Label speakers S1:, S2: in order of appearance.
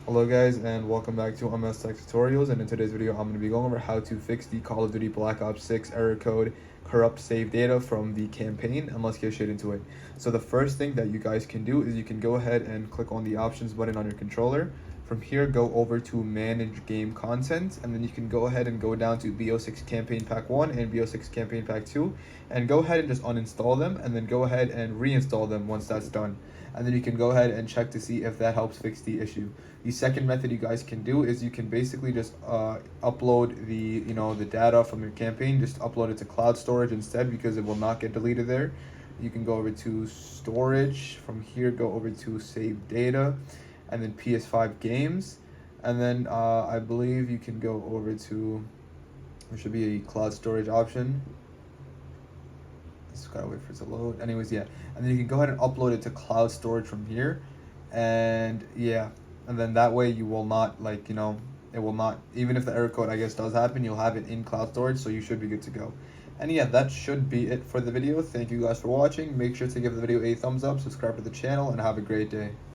S1: Hello guys and welcome back to MS Tech Tutorials, and in today's video I'm going to be going over how to fix the Call of Duty Black Ops 6 error code corrupt save data from the campaign, and let's get straight into it. So the first thing that you guys can do is you can go ahead and click on the options button on your controller. From here go over to manage game content, and then you can go ahead and go down to BO6 campaign pack 1 and BO6 campaign pack 2 and go ahead and just uninstall them and then go ahead and reinstall them once that's done. And then you can go ahead and check to see if that helps fix the issue. The second method you guys can do is you can basically just upload the data from your campaign, just upload it to cloud storage instead, because it will not get deleted there. You can go over to storage. From here go over to save data and then PS5 games, and then I believe you can go over to, there should be a cloud storage option. Just gotta wait for it to load. Anyways, yeah, and then you can go ahead and upload it to cloud storage from here, and yeah, and then that way you will not, it will not, even if the error code I guess does happen, you'll have it in cloud storage, so you should be good to go. And yeah, that should be it for the video. Thank you guys for watching. Make sure to give the video a thumbs up, subscribe to the channel, and have a great day.